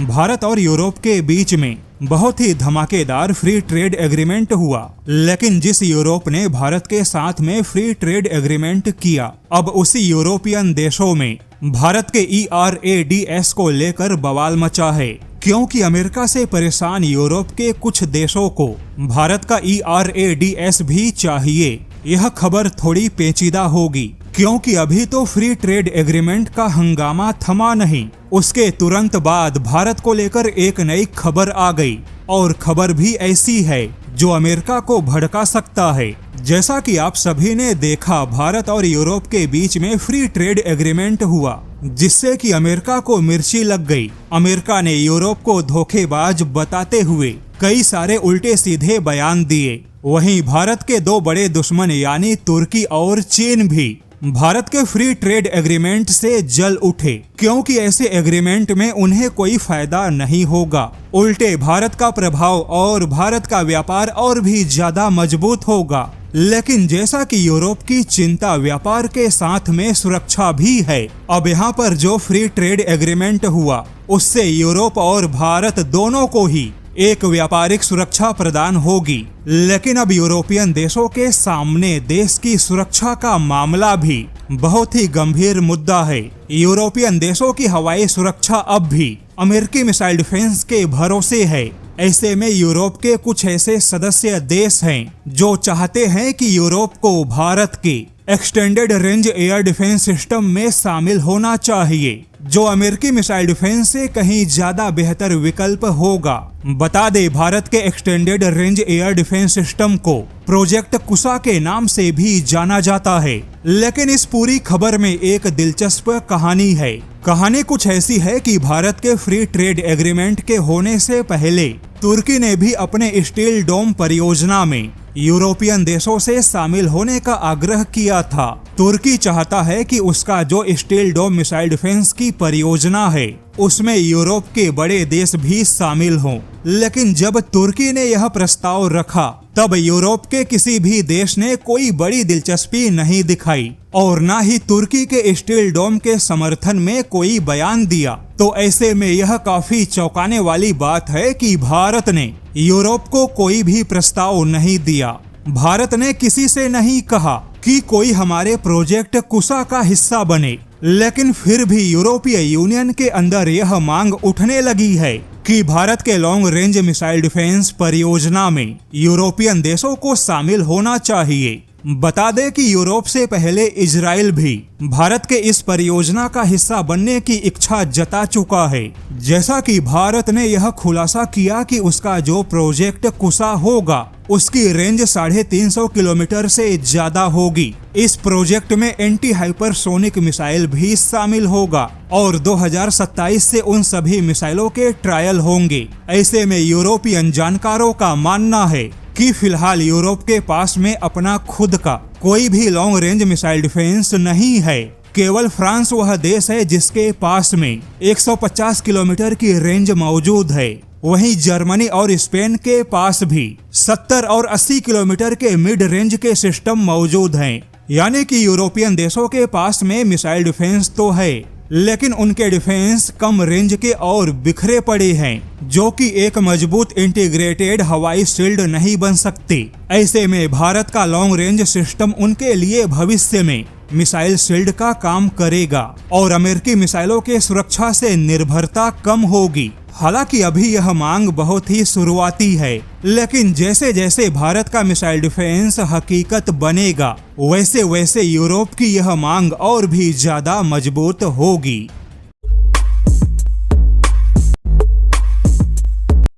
भारत और यूरोप के बीच में बहुत ही धमाकेदार फ्री ट्रेड एग्रीमेंट हुआ। लेकिन जिस यूरोप ने भारत के साथ में फ्री ट्रेड एग्रीमेंट किया, अब उसी यूरोपियन देशों में भारत के ERADS को लेकर बवाल मचा है, क्योंकि अमेरिका से परेशान यूरोप के कुछ देशों को भारत का ERADS भी चाहिए। यह खबर थोड़ी पेचीदा होगी, क्योंकि अभी तो फ्री ट्रेड एग्रीमेंट का हंगामा थमा नहीं। उसके तुरंत बाद भारत को लेकर एक नई खबर आ गई, और खबर भी ऐसी है जो अमेरिका को भड़का सकता है। जैसा कि आप सभी ने देखा, भारत और यूरोप के बीच में फ्री ट्रेड एग्रीमेंट हुआ, जिससे कि अमेरिका को मिर्ची लग गई। अमेरिका ने यूरोप को धोखेबाज बताते हुए कई सारे उल्टे सीधे बयान दिए। वहीं भारत के दो बड़े दुश्मन यानी तुर्की और चीन भी भारत के फ्री ट्रेड एग्रीमेंट से जल उठे, क्योंकि ऐसे एग्रीमेंट में उन्हें कोई फायदा नहीं होगा। उल्टे भारत का प्रभाव और भारत का व्यापार और भी ज्यादा मजबूत होगा। लेकिन जैसा कि यूरोप की चिंता व्यापार के साथ में सुरक्षा भी है, अब यहाँ पर जो फ्री ट्रेड एग्रीमेंट हुआ उससे यूरोप और भारत दोनों को ही एक व्यापारिक सुरक्षा प्रदान होगी। लेकिन अब यूरोपियन देशों के सामने देश की सुरक्षा का मामला भी बहुत ही गंभीर मुद्दा है। यूरोपियन देशों की हवाई सुरक्षा अब भी अमेरिकी मिसाइल डिफेंस के भरोसे है। ऐसे में यूरोप के कुछ ऐसे सदस्य देश हैं जो चाहते हैं कि यूरोप को भारत के extended range air defence system में शामिल होना चाहिए, जो अमेरिकी मिसाइल डिफेंस से कहीं ज्यादा बेहतर विकल्प होगा। बता दे, भारत के extended range air defence system को प्रोजेक्ट कुसा के नाम से भी जाना जाता है। लेकिन इस पूरी खबर में एक दिलचस्प कहानी है। कहानी कुछ ऐसी है कि भारत के फ्री ट्रेड एग्रीमेंट के होने से पहले तुर्की ने भी अपने स्टील डोम परियोजना में यूरोपियन देशों से शामिल होने का आग्रह किया था। तुर्की चाहता है कि उसका जो स्टील डोम मिसाइल डिफेंस की परियोजना है उसमें यूरोप के बड़े देश भी शामिल हों। लेकिन जब तुर्की ने यह प्रस्ताव रखा, तब यूरोप के किसी भी देश ने कोई बड़ी दिलचस्पी नहीं दिखाई और न ही तुर्की के स्टील डोम के समर्थन में कोई बयान दिया। तो ऐसे में यह काफी चौंकाने वाली बात है कि भारत ने यूरोप को कोई भी प्रस्ताव नहीं दिया। भारत ने किसी से नहीं कहा कि कोई हमारे प्रोजेक्ट कुसा का हिस्सा बने। लेकिन फिर भी यूरोपीय यूनियन के अंदर यह मांग उठने लगी है कि भारत के लॉन्ग रेंज मिसाइल डिफेंस परियोजना में यूरोपियन देशों को शामिल होना चाहिए। बता दें कि यूरोप से पहले इजराइल भी भारत के इस परियोजना का हिस्सा बनने की इच्छा जता चुका है। जैसा कि भारत ने यह खुलासा किया कि उसका जो प्रोजेक्ट कुसा होगा उसकी रेंज 350 किलोमीटर से ज्यादा होगी। इस प्रोजेक्ट में एंटी हाइपरसोनिक मिसाइल भी शामिल होगा और 2027 से उन सभी मिसाइलों के ट्रायल होंगे। ऐसे में यूरोपियन जानकारों का मानना है कि फिलहाल यूरोप के पास में अपना खुद का कोई भी लॉन्ग रेंज मिसाइल डिफेंस नहीं है। केवल फ्रांस वह देश है जिसके पास में 150 किलोमीटर की रेंज मौजूद है। वहीं जर्मनी और स्पेन के पास भी 70 और 80 किलोमीटर के मिड रेंज के सिस्टम मौजूद हैं। यानी कि यूरोपियन देशों के पास में मिसाइल डिफेंस तो है, लेकिन उनके डिफेंस कम रेंज के और बिखरे पड़े हैं, जो कि एक मजबूत इंटीग्रेटेड हवाई शील्ड नहीं बन सकते। ऐसे में भारत का लॉन्ग रेंज सिस्टम उनके लिए भविष्य में मिसाइल शील्ड का काम करेगा और अमेरिकी मिसाइलों के सुरक्षा से निर्भरता कम होगी। हालांकि अभी यह मांग बहुत ही शुरुआती है, लेकिन जैसे जैसे भारत का मिसाइल डिफेंस हकीकत बनेगा, वैसे वैसे यूरोप की यह मांग और भी ज्यादा मजबूत होगी।